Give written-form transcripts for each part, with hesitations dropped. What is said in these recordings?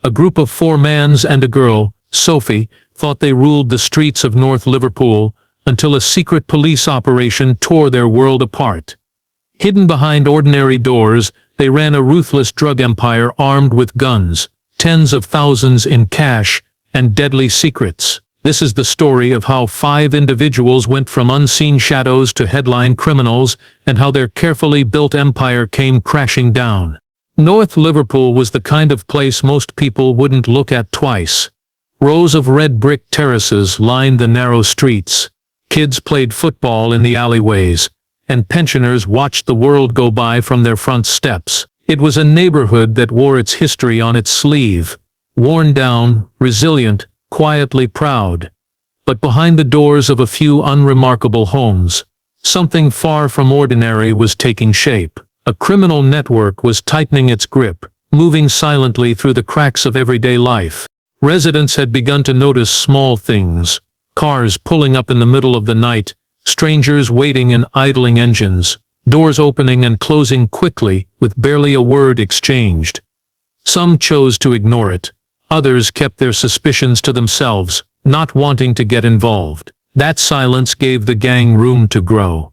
A group of 4 mans and a girl, Sophie, thought they ruled the streets of North Liverpool until a secret police operation tore their world apart. Hidden behind ordinary doors, they ran a ruthless drug empire armed with guns, tens of thousands in cash, and deadly secrets. This is the story of how 5 individuals went from unseen shadows to headline criminals, and how their carefully built empire came crashing down. North Liverpool was the kind of place most people wouldn't look at twice. Rows of red brick terraces lined the narrow streets. Kids played football in the alleyways, and pensioners watched the world go by from their front steps. It was a neighborhood that wore its history on its sleeve, worn down, resilient, quietly proud. But behind the doors of a few unremarkable homes, something far from ordinary was taking shape. A criminal network was tightening its grip, moving silently through the cracks of everyday life. Residents had begun to notice small things: cars pulling up in the middle of the night, strangers waiting in idling engines, doors opening and closing quickly with barely a word exchanged. Some chose to ignore it. Others kept their suspicions to themselves, not wanting to get involved. That silence gave the gang room to grow.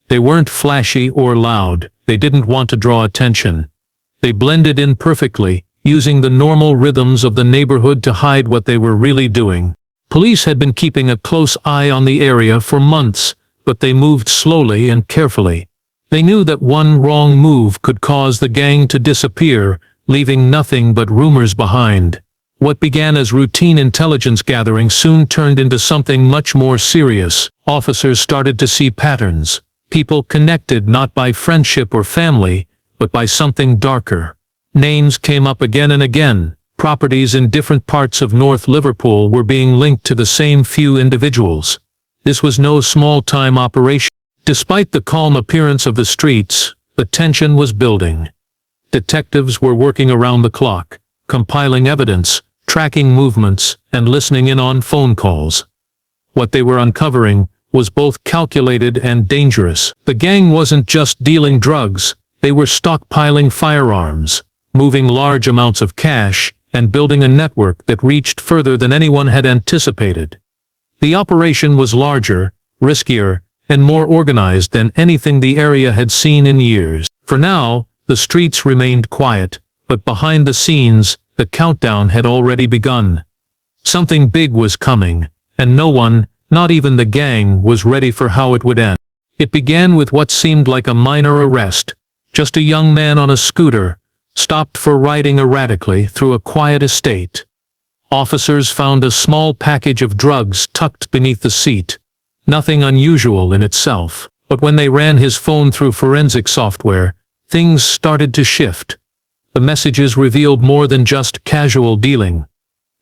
They weren't flashy or loud. They didn't want to draw attention. They blended in perfectly, using the normal rhythms of the neighborhood to hide what they were really doing. Police had been keeping a close eye on the area for months, but they moved slowly and carefully. They knew that one wrong move could cause the gang to disappear, leaving nothing but rumors behind. What began as routine intelligence gathering soon turned into something much more serious. Officers started to see patterns. People connected not by friendship or family, but by something darker. Names came up again and again. Properties in different parts of North Liverpool were being linked to the same few individuals. This was no small-time operation. Despite the calm appearance of the streets, the tension was building. Detectives were working around the clock, compiling evidence, tracking movements, and listening in on phone calls. What they were uncovering was both calculated and dangerous. The gang wasn't just dealing drugs, they were stockpiling firearms, moving large amounts of cash, and building a network that reached further than anyone had anticipated. The operation was larger, riskier, and more organized than anything the area had seen in years. For now, the streets remained quiet, but behind the scenes, the countdown had already begun. Something big was coming, and no one, not even the gang, was ready for how it would end. It began with what seemed like a minor arrest. Just a young man on a scooter, stopped for riding erratically through a quiet estate. Officers found a small package of drugs tucked beneath the seat. Nothing unusual in itself, but when they ran his phone through forensic software, things started to shift. The messages revealed more than just casual dealing.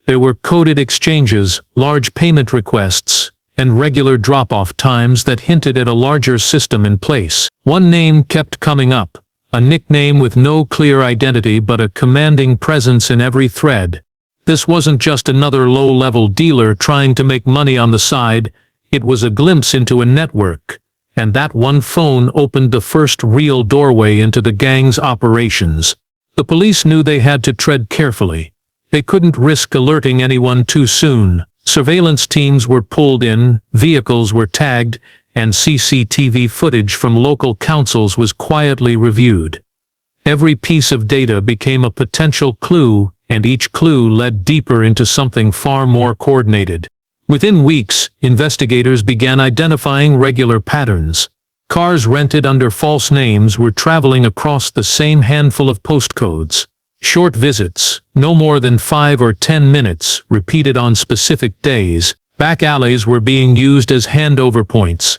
There were coded exchanges, large payment requests, and regular drop-off times that hinted at a larger system in place. One name kept coming up, a nickname with no clear identity but a commanding presence in every thread. This wasn't just another low-level dealer trying to make money on the side, it was a glimpse into a network, and that one phone opened the first real doorway into the gang's operations. The police knew they had to tread carefully. They couldn't risk alerting anyone too soon. Surveillance teams were pulled in, vehicles were tagged, and CCTV footage from local councils was quietly reviewed. Every piece of data became a potential clue, and each clue led deeper into something far more coordinated. Within weeks, investigators began identifying regular patterns. Cars rented under false names were traveling across the same handful of postcodes. Short visits, no more than 5 or 10 minutes, repeated on specific days. Back alleys were being used as handover points,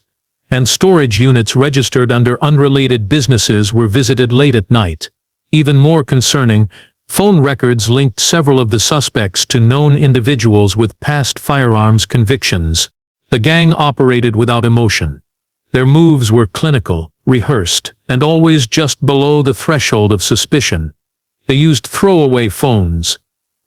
and storage units registered under unrelated businesses were visited late at night. Even more concerning, phone records linked several of the suspects to known individuals with past firearms convictions. The gang operated without emotion. Their moves were clinical, rehearsed, and always just below the threshold of suspicion. They used throwaway phones,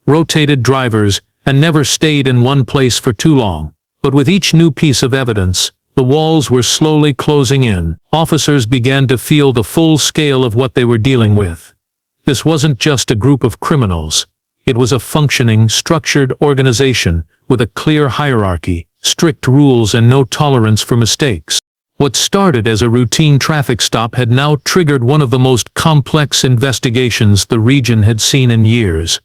rotated drivers, and never stayed in one place for too long. But with each new piece of evidence, the walls were slowly closing in. Officers began to feel the full scale of what they were dealing with. This wasn't just a group of criminals. It was a functioning, structured organization with a clear hierarchy, strict rules and no tolerance for mistakes. What started as a routine traffic stop had now triggered one of the most complex investigations the region had seen in years.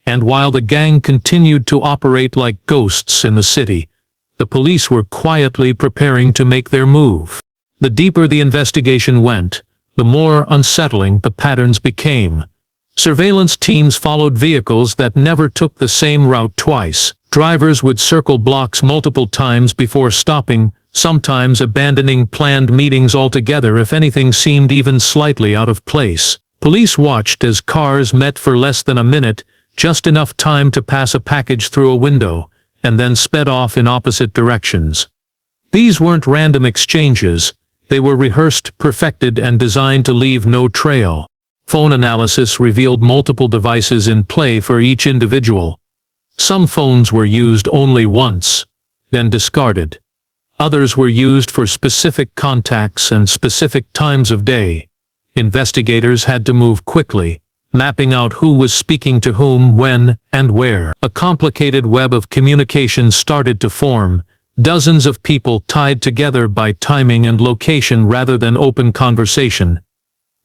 And while the gang continued to operate like ghosts in the city, the police were quietly preparing to make their move. The deeper the investigation went, the more unsettling the patterns became. Surveillance teams followed vehicles that never took the same route twice. Drivers would circle blocks multiple times before stopping, sometimes abandoning planned meetings altogether if anything seemed even slightly out of place. Police watched as cars met for less than a minute, just enough time to pass a package through a window, and then sped off in opposite directions. These weren't random exchanges. They were rehearsed, perfected, and designed to leave no trail. Phone analysis revealed multiple devices in play for each individual. Some phones were used only once, then discarded. Others were used for specific contacts and specific times of day. Investigators had to move quickly, mapping out who was speaking to whom, when, and where. A complicated web of communication started to form, dozens of people tied together by timing and location rather than open conversation.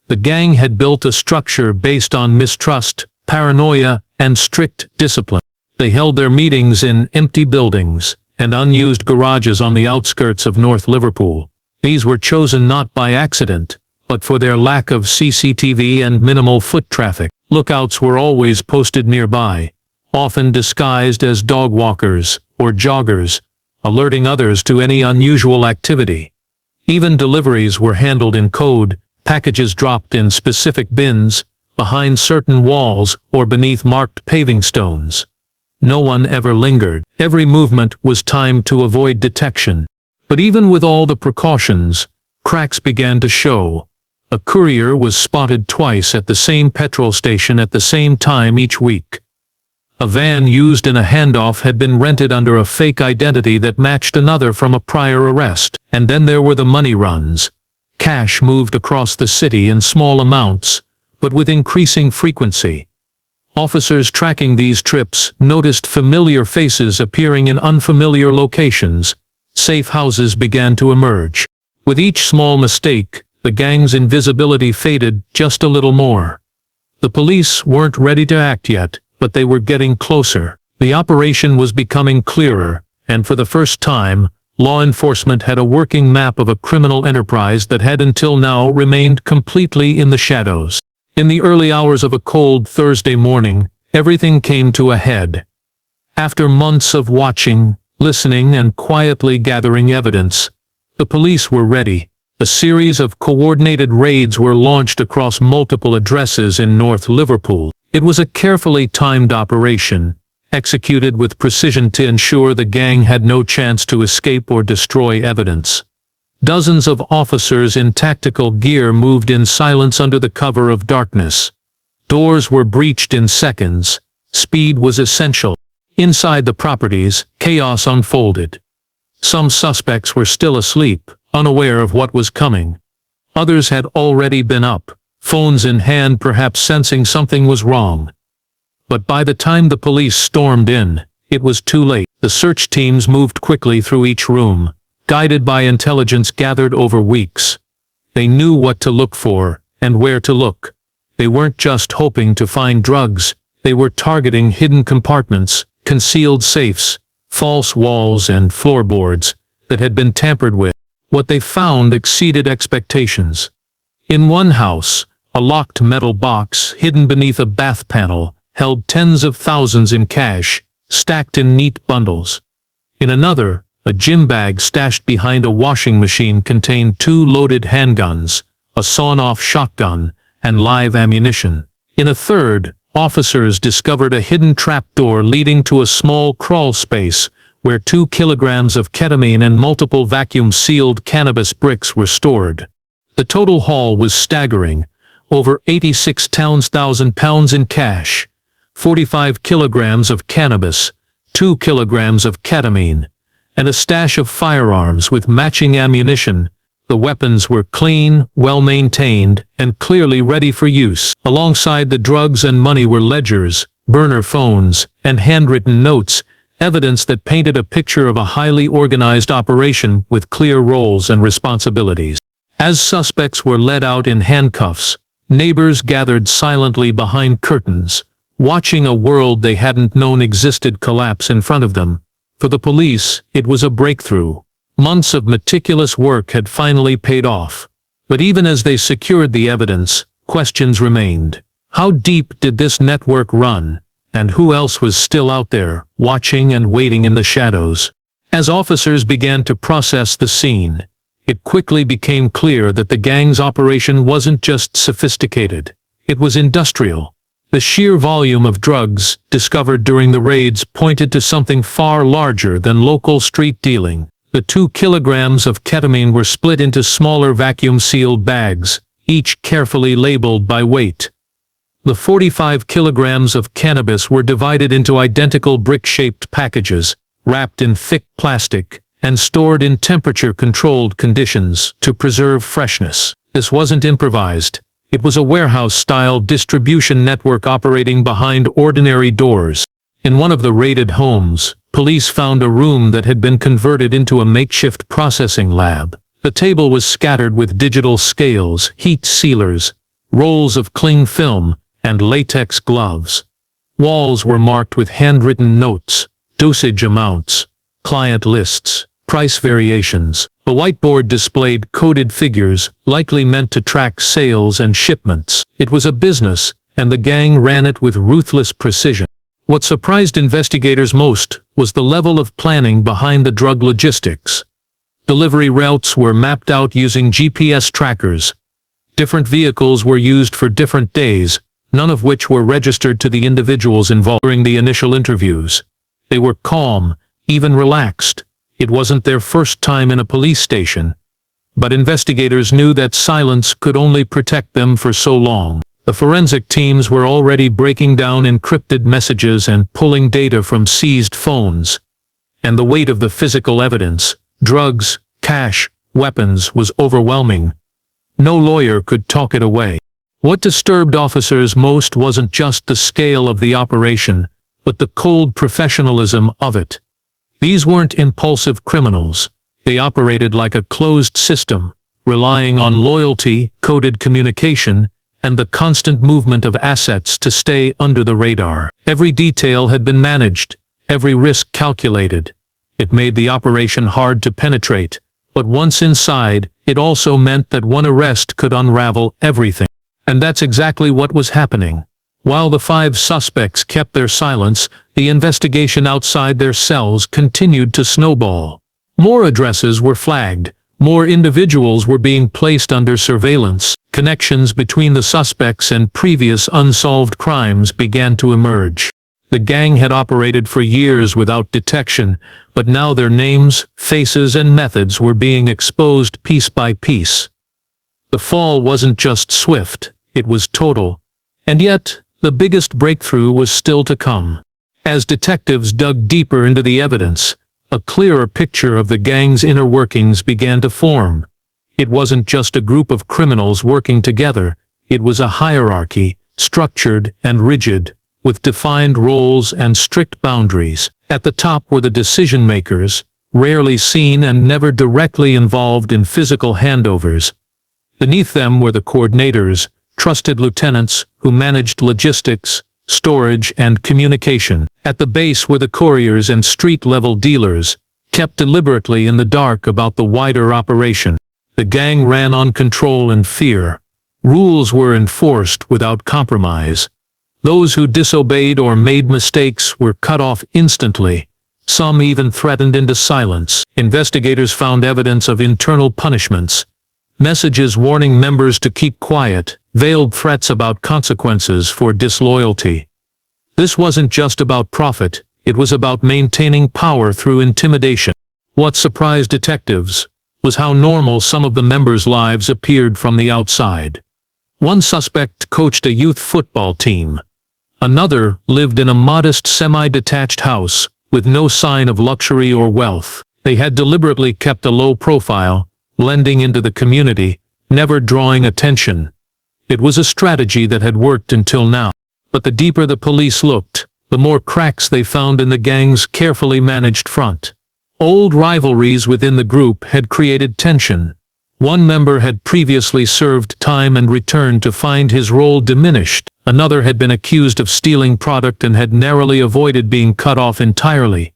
The gang had built a structure based on mistrust, paranoia, and strict discipline. They held their meetings in empty buildings and unused garages on the outskirts of North Liverpool. These were chosen not by accident, but for their lack of CCTV and minimal foot traffic. Lookouts were always posted nearby, often disguised as dog walkers or joggers, alerting others to any unusual activity. Even deliveries were handled in code, packages dropped in specific bins, behind certain walls or beneath marked paving stones. No one ever lingered. Every movement was timed to avoid detection. But even with all the precautions, cracks began to show. A courier was spotted twice at the same petrol station at the same time each week. A van used in a handoff had been rented under a fake identity that matched another from a prior arrest. And then there were the money runs. Cash moved across the city in small amounts, but with increasing frequency. Officers tracking these trips noticed familiar faces appearing in unfamiliar locations. Safe houses began to emerge. With each small mistake, the gang's invisibility faded just a little more. The police weren't ready to act yet, but they were getting closer. The operation was becoming clearer, and for the first time, law enforcement had a working map of a criminal enterprise that had until now remained completely in the shadows. In the early hours of a cold Thursday morning, everything came to a head. After months of watching, listening, and quietly gathering evidence, the police were ready. A series of coordinated raids were launched across multiple addresses in North Liverpool. It was a carefully timed operation, executed with precision to ensure the gang had no chance to escape or destroy evidence. Dozens of officers in tactical gear moved in silence under the cover of darkness. Doors were breached in seconds. Speed was essential. Inside the properties, chaos unfolded. Some suspects were still asleep, unaware of what was coming. Others had already been up, phones in hand, perhaps sensing something was wrong. But by the time the police stormed in, it was too late. The search teams moved quickly through each room, guided by intelligence gathered over weeks. They knew what to look for, and where to look. They weren't just hoping to find drugs, they were targeting hidden compartments, concealed safes, false walls and floorboards that had been tampered with. What they found exceeded expectations. In one house, a locked metal box hidden beneath a bath panel held tens of thousands in cash, stacked in neat bundles. In another, a gym bag stashed behind a washing machine contained 2 loaded handguns, a sawn-off shotgun, and live ammunition. In a third, officers discovered a hidden trapdoor leading to a small crawl space where 2 kilograms of ketamine and multiple vacuum-sealed cannabis bricks were stored. The total haul was staggering, over 86,000 pounds in cash, 45 kilograms of cannabis, 2 kilograms of ketamine, and a stash of firearms with matching ammunition. The weapons were clean, well-maintained, and clearly ready for use. Alongside the drugs and money were ledgers, burner phones, and handwritten notes, evidence that painted a picture of a highly organized operation with clear roles and responsibilities. As suspects were led out in handcuffs, neighbors gathered silently behind curtains, watching a world they hadn't known existed collapse in front of them. For the police, it was a breakthrough. Months of meticulous work had finally paid off. But even as they secured the evidence, questions remained. How deep did this network run? And who else was still out there, watching and waiting in the shadows? As officers began to process the scene, it quickly became clear that the gang's operation wasn't just sophisticated. It was industrial. The sheer volume of drugs discovered during the raids pointed to something far larger than local street dealing. The 2 kilograms of ketamine were split into smaller vacuum-sealed bags, each carefully labeled by weight. The 45 kilograms of cannabis were divided into identical brick-shaped packages, wrapped in thick plastic, and stored in temperature-controlled conditions to preserve freshness. This wasn't improvised. It was a warehouse-style distribution network operating behind ordinary doors. In one of the raided homes, police found a room that had been converted into a makeshift processing lab. The table was scattered with digital scales, heat sealers, rolls of cling film, and latex gloves. Walls were marked with handwritten notes, dosage amounts, client lists, price variations. The whiteboard displayed coded figures, likely meant to track sales and shipments. It was a business, and the gang ran it with ruthless precision. What surprised investigators most was the level of planning behind the drug logistics. Delivery routes were mapped out using GPS trackers. Different vehicles were used for different days, none of which were registered to the individuals involved. During the initial interviews, they were calm, even relaxed. It wasn't their first time in a police station, but investigators knew that silence could only protect them for so long. The forensic teams were already breaking down encrypted messages and pulling data from seized phones. And the weight of the physical evidence, drugs, cash, weapons, was overwhelming. No lawyer could talk it away. What disturbed officers most wasn't just the scale of the operation, but the cold professionalism of it. These weren't impulsive criminals. They operated like a closed system, relying on loyalty, coded communication, and the constant movement of assets to stay under the radar. Every detail had been managed, every risk calculated. It made the operation hard to penetrate, but once inside, it also meant that one arrest could unravel everything. And that's exactly what was happening. While the 5 suspects kept their silence, the investigation outside their cells continued to snowball. More addresses were flagged, more individuals were being placed under surveillance, connections between the suspects and previous unsolved crimes began to emerge. The gang had operated for years without detection, but now their names, faces, and methods were being exposed piece by piece. The fall wasn't just swift, it was total. And yet, the biggest breakthrough was still to come. As detectives dug deeper into the evidence, a clearer picture of the gang's inner workings began to form. It wasn't just a group of criminals working together, it was a hierarchy, structured and rigid, with defined roles and strict boundaries. At the top were the decision-makers, rarely seen and never directly involved in physical handovers. Beneath them were the coordinators, trusted lieutenants who managed logistics, storage, and communication. At the base were the couriers and street-level dealers, kept deliberately in the dark about the wider operation. The gang ran on control and fear. Rules were enforced without compromise. Those who disobeyed or made mistakes were cut off instantly. Some even threatened into silence. Investigators found evidence of internal punishments, messages warning members to keep quiet, veiled threats about consequences for disloyalty. This wasn't just about profit, it was about maintaining power through intimidation. What surprised detectives was how normal some of the members' lives appeared from the outside. One suspect coached a youth football team. Another lived in a modest semi-detached house, with no sign of luxury or wealth. They had deliberately kept a low profile, blending into the community, never drawing attention. It was a strategy that had worked until now. But the deeper the police looked, the more cracks they found in the gang's carefully managed front. Old rivalries within the group had created tension. One member had previously served time and returned to find his role diminished. Another had been accused of stealing product and had narrowly avoided being cut off entirely.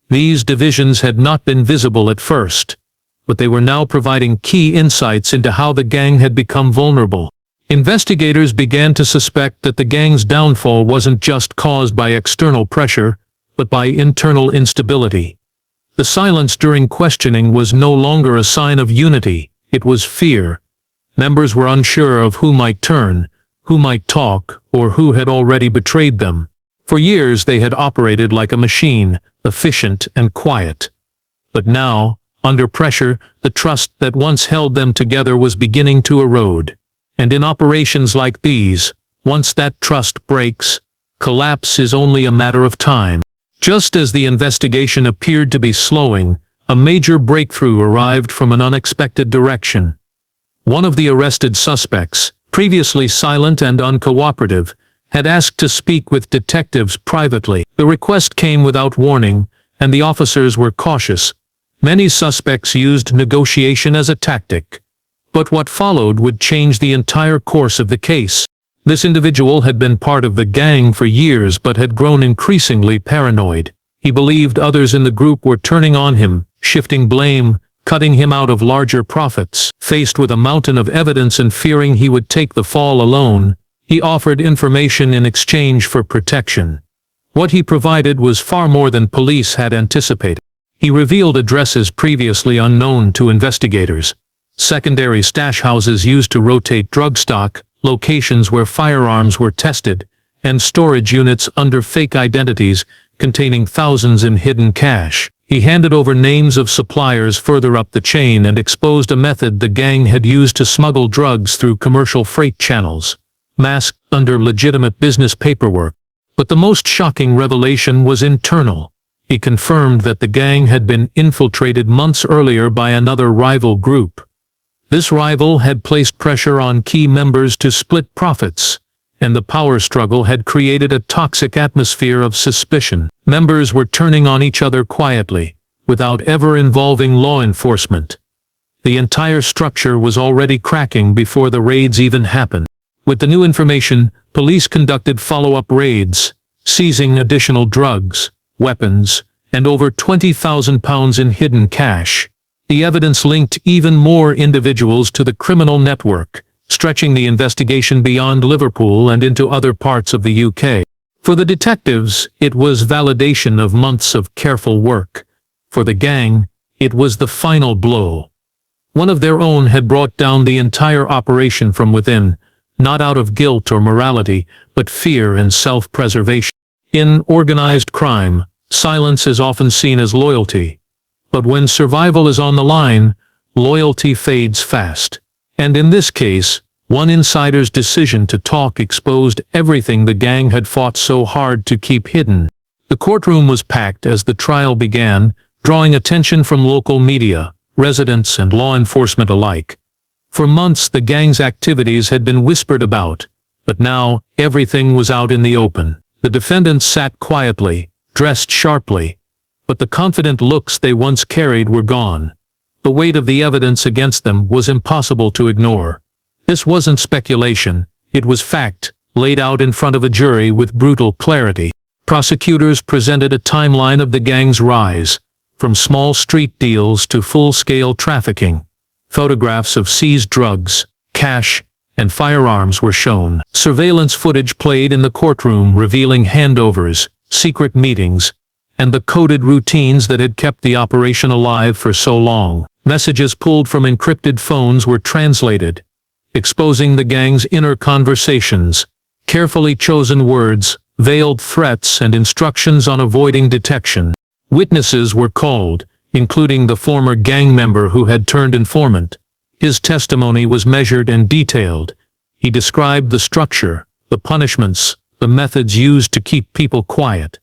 These divisions had not been visible at first, but they were now providing key insights into how the gang had become vulnerable. Investigators began to suspect that the gang's downfall wasn't just caused by external pressure, but by internal instability. The silence during questioning was no longer a sign of unity, it was fear. Members were unsure of who might turn, who might talk, or who had already betrayed them. For years they had operated like a machine, efficient and quiet. But now, under pressure, the trust that once held them together was beginning to erode. And in operations like these, once that trust breaks, collapse is only a matter of time. Just as the investigation appeared to be slowing, a major breakthrough arrived from an unexpected direction. One of the arrested suspects, previously silent and uncooperative, had asked to speak with detectives privately. The request came without warning, and the officers were cautious. Many suspects used negotiation as a tactic. But what followed would change the entire course of the case. This individual had been part of the gang for years but had grown increasingly paranoid. He believed others in the group were turning on him, shifting blame, cutting him out of larger profits. Faced with a mountain of evidence and fearing he would take the fall alone, he offered information in exchange for protection. What he provided was far more than police had anticipated. He revealed addresses previously unknown to investigators, secondary stash houses used to rotate drug stock, locations where firearms were tested, and storage units under fake identities containing thousands in hidden cash. He handed over names of suppliers further up the chain and exposed a method the gang had used to smuggle drugs through commercial freight channels, masked under legitimate business paperwork. But the most shocking revelation was internal. He confirmed that the gang had been infiltrated months earlier by another rival group. This rival had placed pressure on key members to split profits, and the power struggle had created a toxic atmosphere of suspicion. Members were turning on each other quietly, without ever involving law enforcement. The entire structure was already cracking before the raids even happened. With the new information, police conducted follow-up raids, seizing additional drugs, weapons, and over £20,000 in hidden cash. The evidence linked even more individuals to the criminal network, stretching the investigation beyond Liverpool and into other parts of the UK. For the detectives, it was validation of months of careful work. For the gang, it was the final blow. One of their own had brought down the entire operation from within, not out of guilt or morality, but fear and self-preservation. In organized crime, silence is often seen as loyalty. But when survival is on the line, loyalty fades fast. And in this case, one insider's decision to talk exposed everything the gang had fought so hard to keep hidden. The courtroom was packed as the trial began, drawing attention from local media, residents and law enforcement alike. For months the gang's activities had been whispered about, but now everything was out in the open. The defendants sat quietly, dressed sharply, but the confident looks they once carried were gone. The weight of the evidence against them was impossible to ignore. This wasn't speculation, it was fact, laid out in front of a jury with brutal clarity. Prosecutors presented a timeline of the gang's rise, from small street deals to full-scale trafficking. Photographs of seized drugs, cash, and firearms were shown. Surveillance footage played in the courtroom revealing handovers, secret meetings, and the coded routines that had kept the operation alive for so long. Messages pulled from encrypted phones were translated, exposing the gang's inner conversations, carefully chosen words, veiled threats and instructions on avoiding detection. Witnesses were called, including the former gang member who had turned informant. His testimony was measured and detailed. He described the structure, the punishments, the methods used to keep people quiet.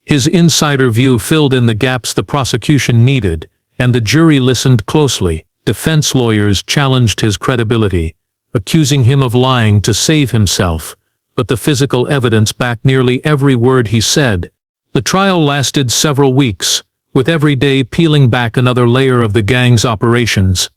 His insider view filled in the gaps the prosecution needed, and the jury listened closely. Defense lawyers challenged his credibility, accusing him of lying to save himself. but the physical evidence backed nearly every word he said. The trial lasted several weeks, with every day peeling back another layer of the gang's operations.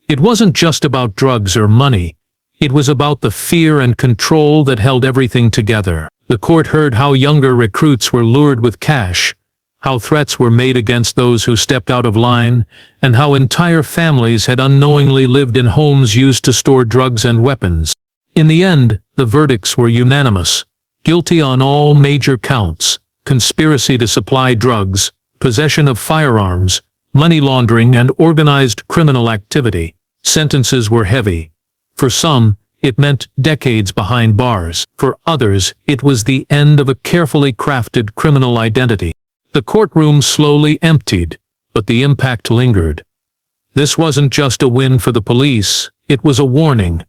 It wasn't just about drugs or money. It was about the fear and control that held everything together. The court heard how younger recruits were lured with cash, how threats were made against those who stepped out of line, and how entire families had unknowingly lived in homes used to store drugs and weapons. In the end, the verdicts were unanimous. Guilty on all major counts: conspiracy to supply drugs, possession of firearms, money laundering, and organized criminal activity. Sentences were heavy. For some, it meant decades behind bars. For others, it was the end of a carefully crafted criminal identity. The courtroom slowly emptied, but the impact lingered. This wasn't just a win for the police, it was a warning.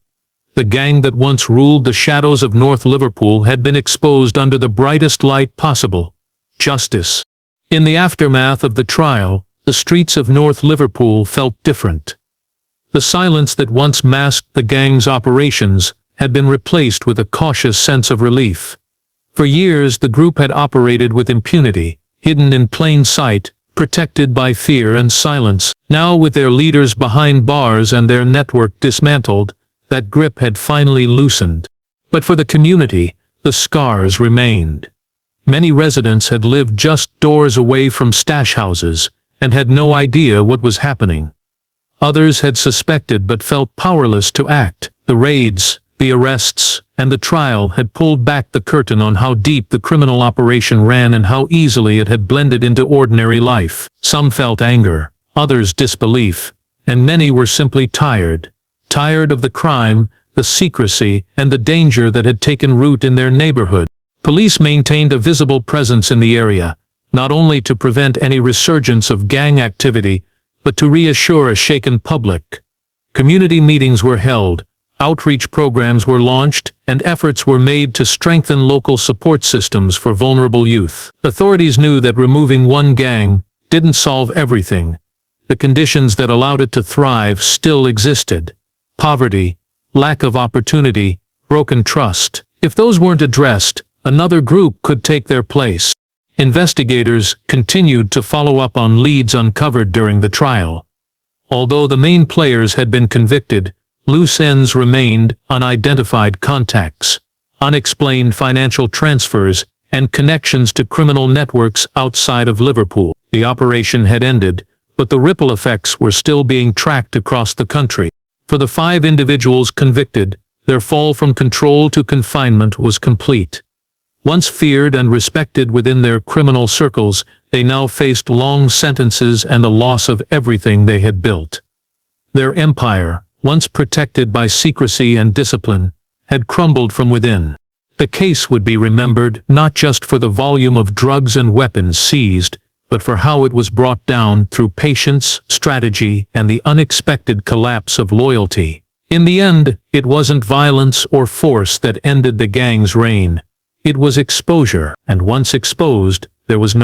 The gang that once ruled the shadows of North Liverpool had been exposed under the brightest light possible: justice. In the aftermath of the trial, the streets of North Liverpool felt different. The silence that once masked the gang's operations had been replaced with a cautious sense of relief. For years the group had operated with impunity, hidden in plain sight, protected by fear and silence. Now, with their leaders behind bars and their network dismantled, that grip had finally loosened. But for the community, the scars remained. Many residents had lived just doors away from stash houses, and had no idea what was happening. Others had suspected but felt powerless to act. The raids, the arrests, and the trial had pulled back the curtain on how deep the criminal operation ran and how easily it had blended into ordinary life. Some felt anger, others disbelief, and many were simply tired. Tired of the crime, the secrecy, and the danger that had taken root in their neighborhood. Police maintained a visible presence in the area, not only to prevent any resurgence of gang activity, but to reassure a shaken public. Community meetings were held, outreach programs were launched, and efforts were made to strengthen local support systems for vulnerable youth. Authorities knew that removing one gang didn't solve everything. The conditions that allowed it to thrive still existed: poverty, lack of opportunity, broken trust. If those weren't addressed, another group could take their place. Investigators continued to follow up on leads uncovered during the trial. Although the main players had been convicted, loose ends remained: unidentified contacts, unexplained financial transfers, and connections to criminal networks outside of Liverpool. The operation had ended, but the ripple effects were still being tracked across the country. For the 5 individuals convicted, their fall from control to confinement was complete. Once feared and respected within their criminal circles, they now faced long sentences and the loss of everything they had built. Their empire, once protected by secrecy and discipline, had crumbled from within. The case would be remembered not just for the volume of drugs and weapons seized, but for how it was brought down through patience, strategy, and the unexpected collapse of loyalty. In the end, it wasn't violence or force that ended the gang's reign. It was exposure, and once exposed, there was no